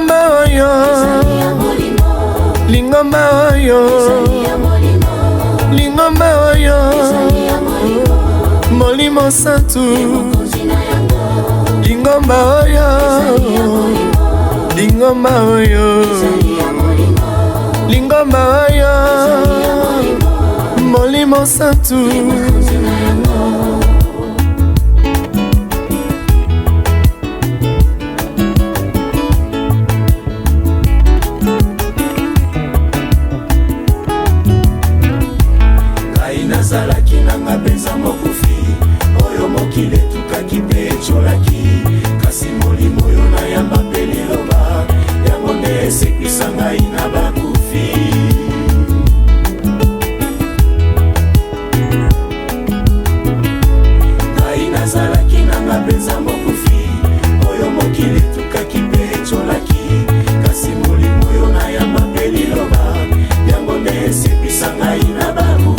Lingomba oyo, lingomba oyo, lingomba oyo, molimo santu. Lingomba oyo, lingomba oyo, lingomba oyo, molimo santu. Nazalaki nanga benza mokufi oyo mokile tukaki pe echolaki kasi molimo oyo nayamba mpe liloba yango nde esekisa ngai na bakufi. Ngai nazalaki nanga benza mokufi oyo mokile tukaki pe echolaki kasi molimo oyo nayamba mpe liloba yango nde esekisa ngai na bakufi.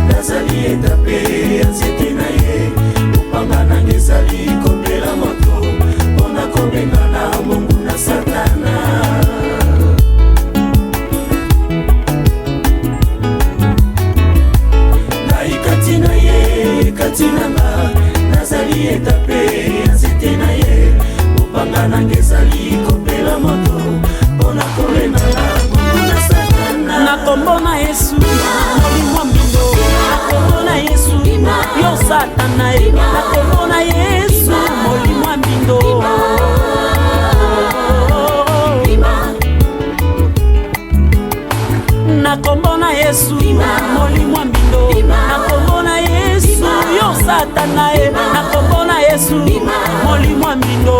Nazali etape ya nzete na ye upanga nange ezali kopela moto mpona kobengana mungu na satana. Ngai kati na ye kati nanga nazali etape ya nzete na ye upanga nange ezali kopela moto mpona kobengana mungu na satana. Nakombo Yesu molimo mbindo, nakombo Yesu yo satana, nakombo Yesu molimo mbindo. Nakombo Yesu molimo mbindo, nakombo Yesu yo satana, nakombo Yesu molimo mbindo.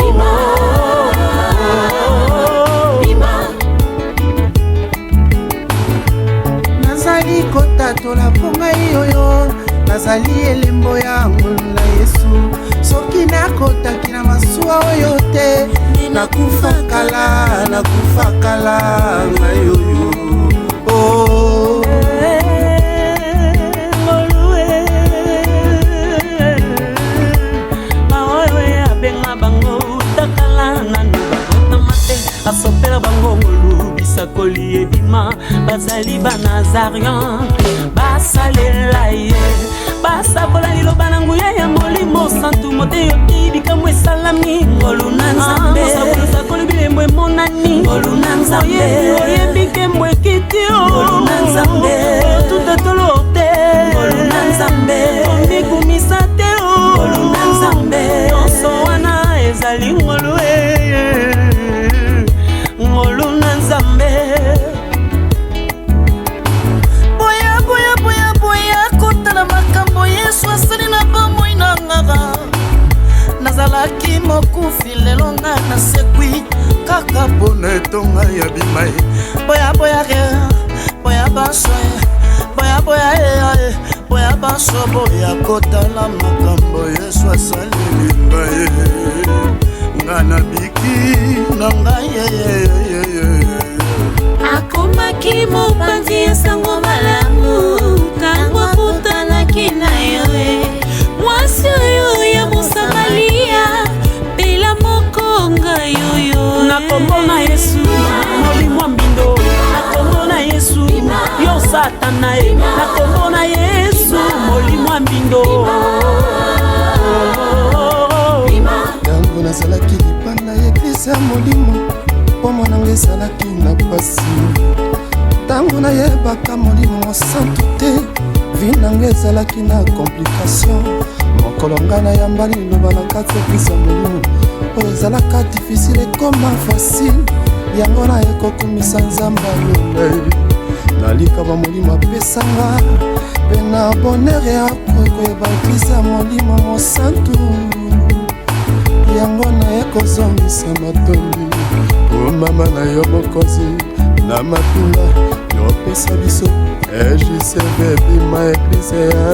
Nazali kotatola mponga yoyo, nazali elembo ya ngolu na Yesu. Soki nakotaki na masuwa oyo te, nakufa kala na yoyo. Oh asopela bango ngolu bisakoli ebima bazali banazarian basalela ye basakola liloba na nguya ya molimo santu moteyo ibikamwe salami ngolu na nzambe sakoli bilembo emonani ngolu na nzambe oyebike mwekitio ngolu na nzambe tutatolo te ngolu na nzambe omikumisa te ngolu na nzambe nyonso wana ezali ngolu ngolu na nzambe. Boya kotala makambo Yesu asali na bomoi na ngaka. Nazalaki mokufi lelo nga nasekwi kaka mpona etonga ya bimai. Boya baso boya kotala makambo Yesu asali ngai. Ngana biki na ngai akomaki mopanzi ya sango malamu tango akutanaki na yo mwasi oyo ya mosamalia pela mokonga yoyo. Nakombo Yesu molimo mbindo, nakombo Yesu yo satana, nakombo Yesu molimo mbindo. Tango nazalaki lipanda ya eglise ya molimo mpo monanga ezalaki na pasi. Tango nayebaka molimo mosantu te vi nanga ezalaki na komplikation. Mokolo nga nayamba liloba na kati ya eglise ya molimo oyo ezalaka difficile ekoma facile, yango naye kokumisa nzambe alongai. Nalika bamolimo apesanga mpe na bonere ya koyeba eglise ya molimo mosantu, yango naye kozongisa matondi. O mama na yo mokonzi na matula yo pesa biso ejiserve ebima eglise ya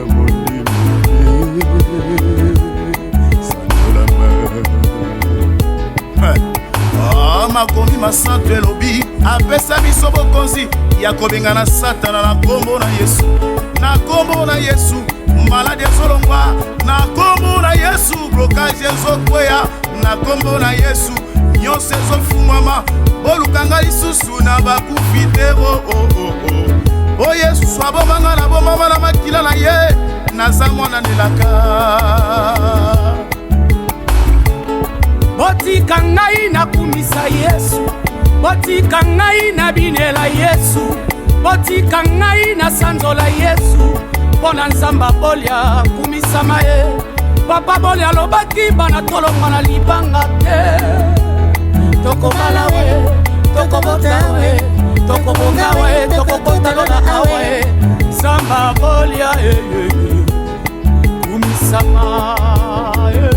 molimo sanolama. Makomi masantu elobi apesa biso bokonzi ya kobenga na satana na kombo na Yesu. Na kombo na Yesu maladi ezolongwa, na kombo na Yesu blokage ezokweya, na kombo na Yesu nyonso ezofungwama. Bolukanga lisusu na bakufi te o Yesu abomanga na bomama na makila na ye, naza mwana nelaka. Botika ngai nakumisa Yesu, botika ngai na binela Yesu, botika ngai na sanzola Yesu. Pona nzamba bolia kumisama ye, papa bolia lobaki bana tolonga na libanga te. Toko malawe, toko botawe, toko bongawe, toko botalona awe. Nzamba bolia kumisama ye.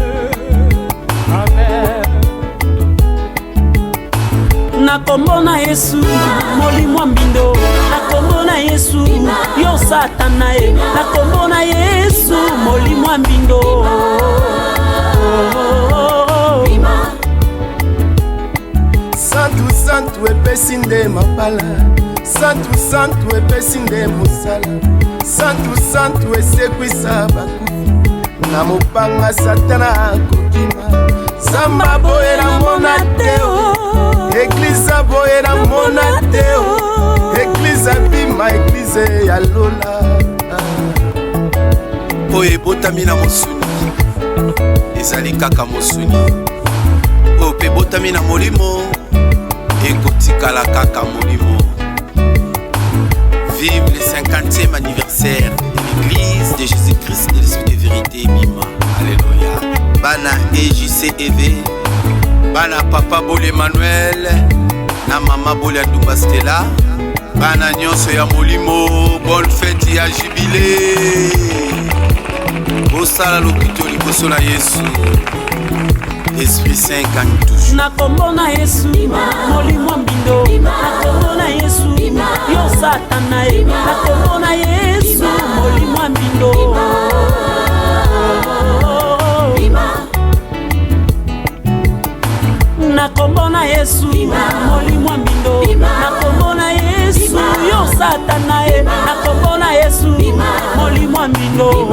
Amen. Na kombo na Yesu molimo mbindo, na kombo na Yesu yo satana ye, na kombo na Yesu molimo mbindo. Santu santu epesi nde mapala, santu santu epesi nde mosala, santu santu esekwisa bakufi na mopanga satana akokima. Zamba boye na mona teo, Église boye na mona teo, Église bima, Église ya lola. Oye botami na mosuni, ezali kaka mosuni. Oye pe botami na molimo, ekotikala kaka molimo. Vive le 50e anniversaire de l'Église de Jésus-Christ de l'Esprit de vérité Bima. Alléluia. Bana EJC EV, bana papa Bole Emmanuel, na mama Bole Ndumba Stella, bana nyonso ya molimo, bonne fête ya jubilé. Bosala lokito liboso na Yesu, Esprit Saint gagne toujours. Na kombo na Yesu molimo mbindo, na kombo na Yesu yo satana ye, na kombo na Yesu molimo mbindo. Na kombo na Yesu molimo mbindo, na kombo na Yesu yo satana ye, na kombo na Yesu molimo mbindo.